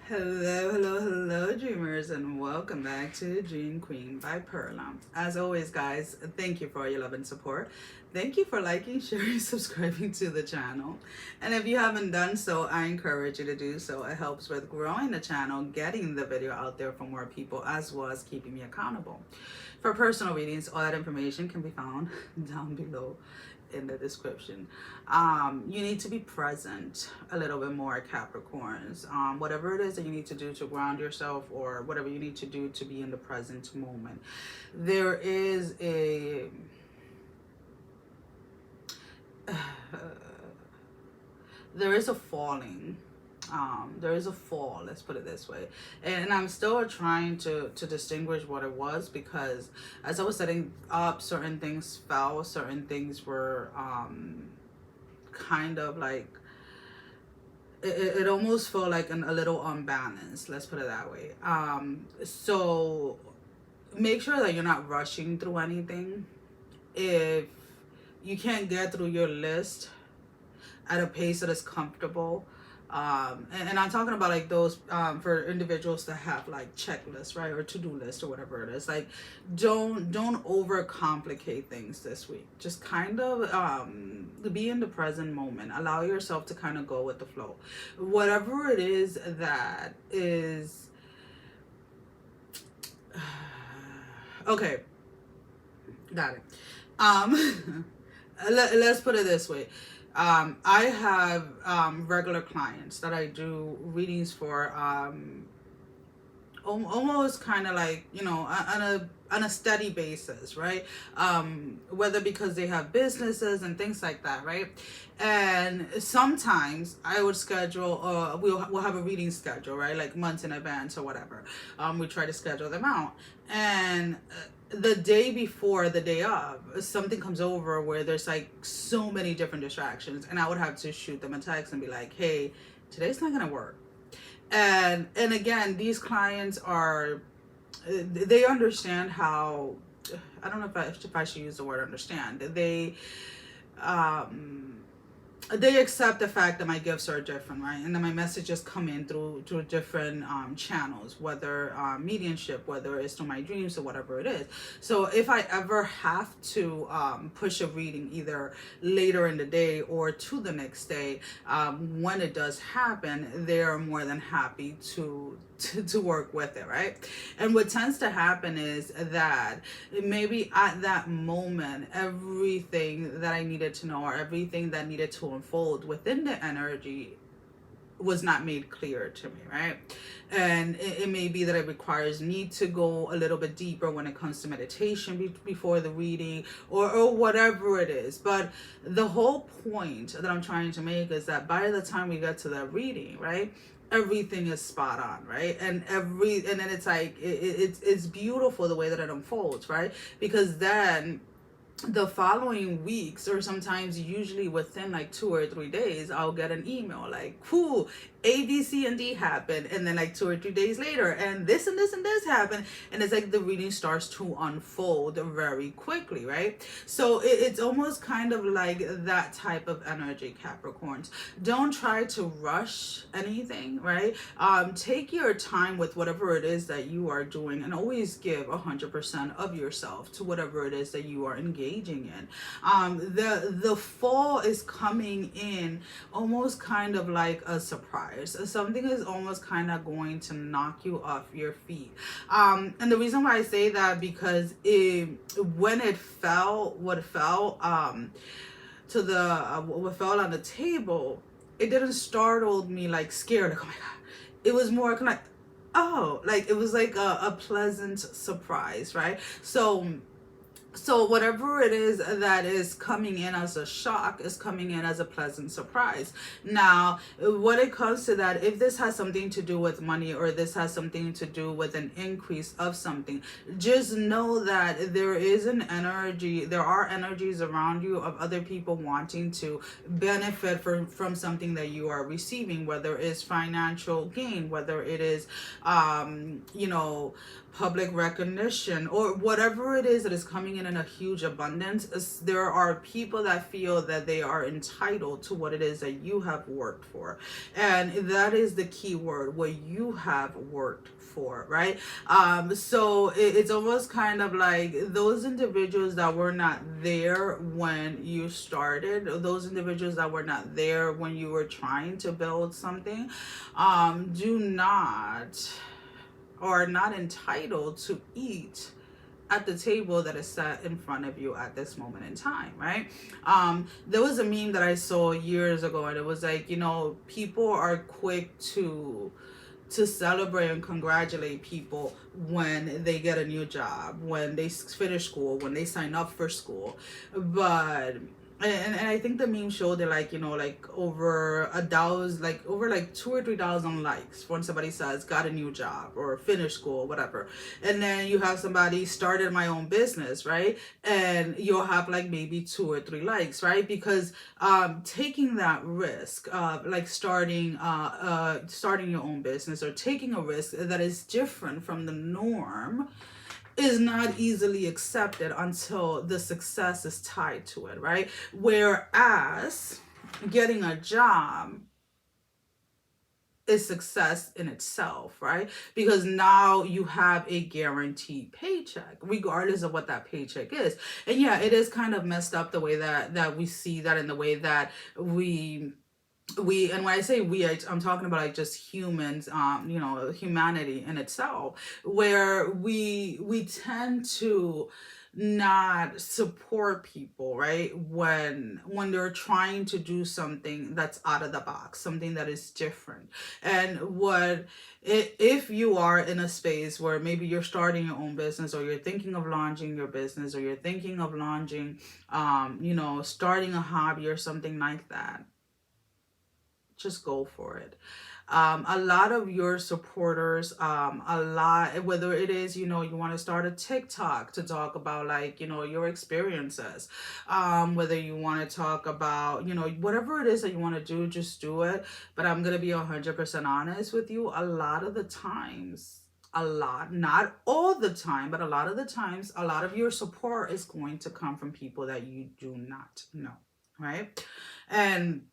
Hello, dreamers, and welcome back to Dream Queen by Perla. As always, guys, thank you for your love and support. Thank you for liking, sharing, subscribing to the channel. And if you haven't done so, I encourage you to do so. It helps with growing the channel, getting the video out there for more people, as well as keeping me accountable. For personal readings, all that information can be found down below in the description. You need to be present a little bit more, Capricorns. Whatever it is that you need to do to ground yourself, or whatever you need to do to be in the present moment. There is a there is a falling. There is a fall, let's put it this way, and I'm still trying to distinguish what it was, because as I was setting up, certain things fell, certain things were kind of like it almost felt like a little unbalanced, let's put it that way. So make sure that you're not rushing through anything. If you can't get through your list at a pace that is comfortable, and I'm talking about like those for individuals that have like checklists, right, or to-do list, or whatever it is. Like, don't overcomplicate things this week. Just kind of be in the present moment. Allow yourself to kind of go with the flow. Whatever it is that is okay, got it. Let's put it this way. I have regular clients that I do readings for, almost kind of like, on a steady basis, right? Whether because they have businesses and things like that, right? And sometimes I would schedule, we'll have a reading schedule, right? Like months in advance or whatever. We try to schedule them out. And the day before, the day of, something comes over where there's like so many different distractions, and I would have to shoot them a text and be like, hey, today's not gonna work. And again, these clients are, they understand how, I don't know if I should use the word understand. They accept the fact that my gifts are different, right? And then my messages come in through different channels, whether mediumship, whether it's through my dreams or whatever it is. So if I ever have to push a reading either later in the day or to the next day, when it does happen, they are more than happy to work with it, right? And what tends to happen is that maybe at that moment, everything that I needed to know, or everything that needed to unfold within the energy, was not made clear to me, right? And it may be that it requires me to go a little bit deeper when it comes to meditation before the reading, or whatever it is. But the whole point that I'm trying to make is that by the time we get to that reading, right, everything is spot on, right? And then it's like it's beautiful the way that it unfolds, right? Because then the following weeks, or sometimes usually within like 2 or 3 days, I'll get an email like, cool, A, B, C, and D happened. And then like 2 or 3 days later, and this and this and this happened. And it's like the reading starts to unfold very quickly, right? So it's almost kind of like that type of energy, Capricorns. Don't try to rush anything, right? Take your time with whatever it is that you are doing, and always give 100% of yourself to whatever it is that you are engaging in. The fall is coming in almost kind of like a surprise. Something is almost kind of going to knock you off your feet. And the reason why I say that, because when it fell, what fell what fell on the table, it didn't startle me like scared, like, oh my god. It was more kind of like, oh, like it was like a pleasant surprise, right? So whatever it is that is coming in as a shock is coming in as a pleasant surprise. Now, when it comes to that, if this has something to do with money, or this has something to do with an increase of something, just know that there is an energy, there are energies around you of other people wanting to benefit from something that you are receiving, whether it's financial gain, whether it is, public recognition, or whatever it is that is coming in a huge abundance. There are people that feel that they are entitled to what it is that you have worked for. And that is the key word, what you have worked for, right? So it's almost kind of like those individuals that were not there when you started, those individuals that were not there when you were trying to build something, do not, or are not entitled to eat at the table that is set in front of you at this moment in time, right? There was a meme that I saw years ago, and it was like, you know, people are quick to celebrate and congratulate people when they get a new job, when they finish school, when they sign up for school. But and I think the meme showed it like, you know, like over 1,000, like over like 2 or 3,000 likes when somebody says got a new job or finished school, whatever. And then you have somebody started my own business, right? And you'll have like maybe 2 or 3 likes, right? Because taking that risk of like starting your own business, or taking a risk that is different from the norm, is not easily accepted until the success is tied to it, right? Whereas getting a job is success in itself, right? Because now you have a guaranteed paycheck, regardless of what that paycheck is. And yeah, it is kind of messed up the way that we see that, in the way that we, and when I say we, I'm talking about like just humans, you know, humanity in itself, where we tend to not support people, right, when they're trying to do something that's out of the box, something that is different. And if you are in a space where maybe you're starting your own business, or you're thinking of launching your business, or you're thinking of launching, you know, starting a hobby or something like that, just go for it. A lot of your supporters, whether it is, you know, you want to start a TikTok to talk about like, you know, your experiences, whether you want to talk about, you know, whatever it is that you want to do, just do it. But I'm going to be 100% honest with you. A lot of the times, not all the time, but a lot of the times, a lot of your support is going to come from people that you do not know, right? And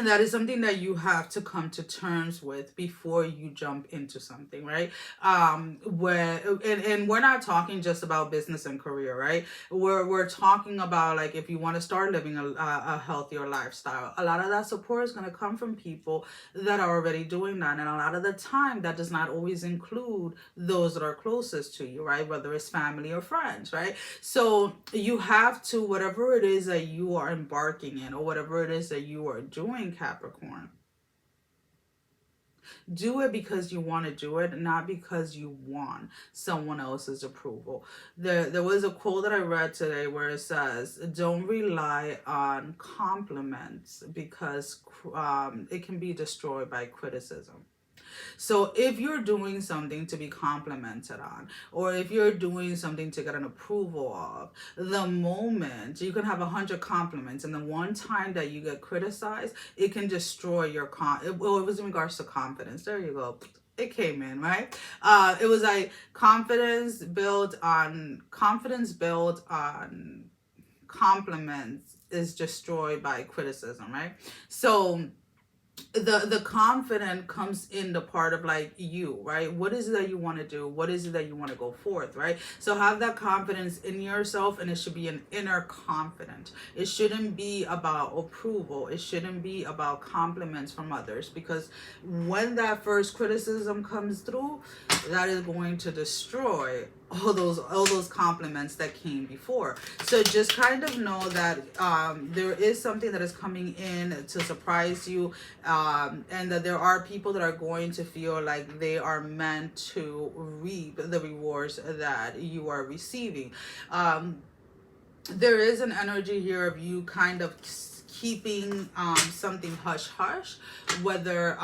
that is something that you have to come to terms with before you jump into something, right? And we're not talking just about business and career, right? We're talking about like, if you want to start living a healthier lifestyle, a lot of that support is going to come from people that are already doing that. And a lot of the time, that does not always include those that are closest to you, right? Whether it's family or friends, right? So you have to, whatever it is that you are embarking in, or whatever it is that you are doing, Capricorn, do it because you want to do it, not because you want someone else's approval. There was a quote that I read today where it says, don't rely on compliments, because it can be destroyed by criticism. So if you're doing something to be complimented on, or if you're doing something to get an approval of, the moment you can have 100 compliments, and the one time that you get criticized, it can destroy your well, it was in regards to confidence. There you go. It came in, right? It was like confidence built on compliments is destroyed by criticism, right? So the confident comes in the part of like you, right? What is it that you want to do? What is it that you want to go forth, right? So have that confidence in yourself, and it should be an inner confidence. It shouldn't be about approval. It shouldn't be about compliments from others, because when that first criticism comes through, that is going to destroy all those compliments that came before. So just kind of know that there is something that is coming in to surprise you, and that there are people that are going to feel like they are meant to reap the rewards that you are receiving. There is an energy here of you kind of keeping something hush hush, whether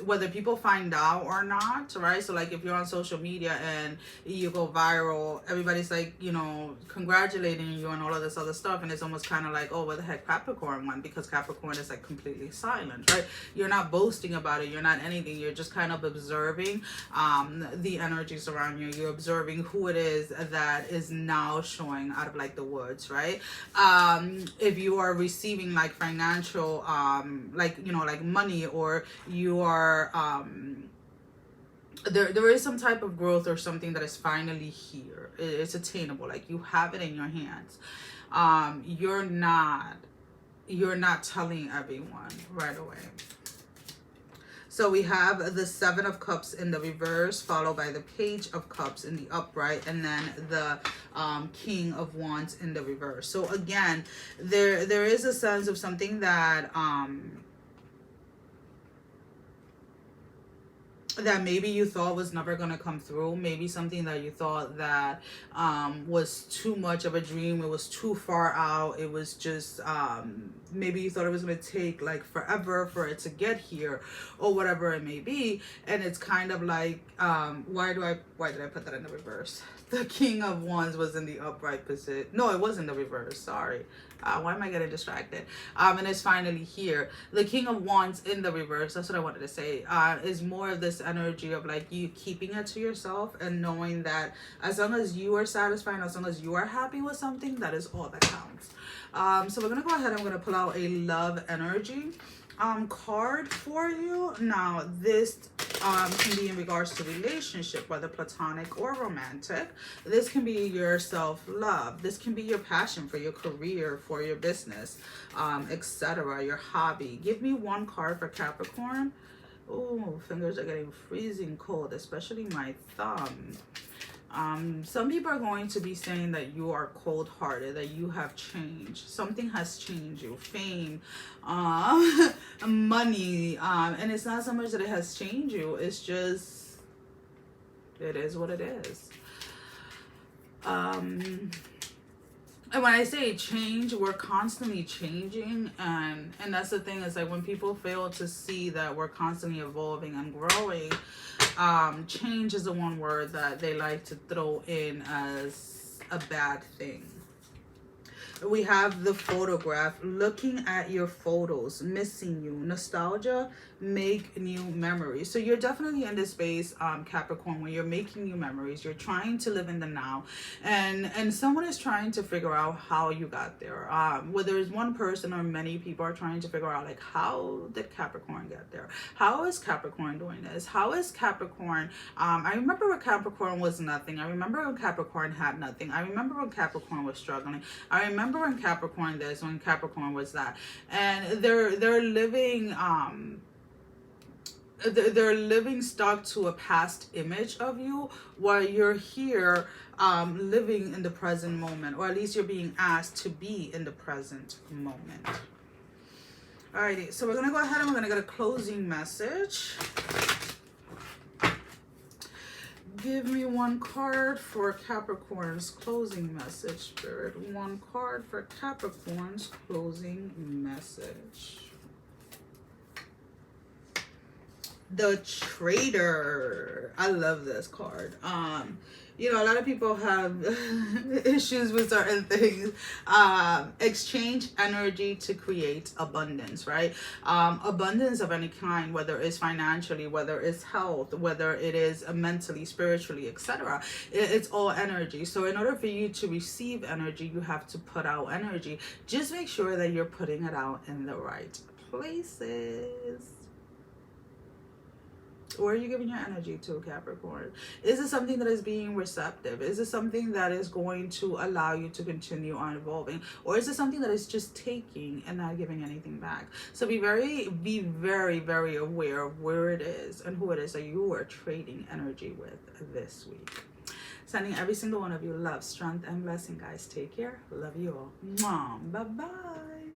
whether people find out or not, right? So like if you're on social media and you go viral, everybody's like, you know, congratulating you and all of this other stuff, and it's almost kind of like, oh, what the heck, Capricorn won, because Capricorn is like completely silent, right? You're not boasting about it, you're not anything, you're just kind of observing the energies around you. You're observing who it is that is now showing out of like the woods, right? If you are receiving like financial like, you know, like money, or you are there is some type of growth or something that is finally here. It's attainable, like you have it in your hands. You're not telling everyone right away. So we have the Seven of Cups in the reverse, followed by the Page of Cups in the upright, and then the King of Wands in the reverse. So again, there is a sense of something that that maybe you thought was never going to come through. Maybe something that you thought that was too much of a dream. It was too far out. It was just maybe you thought it was going to take like forever for it to get here, or whatever it may be. And it's kind of like why did I put that in the reverse? The King of Wands was in the upright position. No, it was in the reverse. Sorry. Why am I getting distracted? And it's finally here. The King of Wands in the reverse, that's what I wanted to say, is more of this energy of like you keeping it to yourself and knowing that as long as you are satisfied, as long as you are happy with something, that is all that counts. So we're going to go ahead. I'm going to pull out a love energy card for you. Now this can be in regards to relationship, whether platonic or romantic. This can be your self-love. This can be your passion for your career, for your business, etc., your hobby. Give me one card for Capricorn. Oh, fingers are getting freezing cold, especially my thumb. Some people are going to be saying that you are cold-hearted, that you have changed. Something has changed you. Fame, money, and it's not so much that it has changed you. It's just, it is what it is. And when I say change, we're constantly changing, and that's the thing, is like when people fail to see that we're constantly evolving and growing, change is the one word that they like to throw in as a bad thing. We have the photograph, looking at your photos, missing you, nostalgia, make new memories. So you're definitely in this space, Capricorn, where you're making new memories. You're trying to live in the now, and someone is trying to figure out how you got there. Whether it's one person or many people are trying to figure out, like, how did Capricorn get there? How is Capricorn doing this? How is Capricorn? I remember when Capricorn was nothing. I remember when Capricorn had nothing. I remember when Capricorn was struggling. I remember when Capricorn this, when Capricorn was that. And they're living they're living stuck to a past image of you, while you're here living in the present moment, or at least you're being asked to be in the present moment. Alrighty, so we're gonna go ahead and we're gonna get a closing message. Give me one card for Capricorn's closing message, Spirit. One card for Capricorn's closing message. The Traitor. I love this card. You know, a lot of people have issues with certain things. Exchange energy to create abundance, right? Abundance of any kind, whether it's financially, whether it's health, whether it is mentally, spiritually, etc. It's all energy. So in order for you to receive energy, you have to put out energy. Just make sure that you're putting it out in the right places. Where are you giving your energy to, Capricorn? Is it something that is being receptive? Is it something that is going to allow you to continue on evolving? Or is it something that is just taking and not giving anything back? So be very, very aware of where it is and who it is that you are trading energy with this week. Sending every single one of you love, strength, and blessing, guys. Take care. Love you all. Mwah. Bye-bye.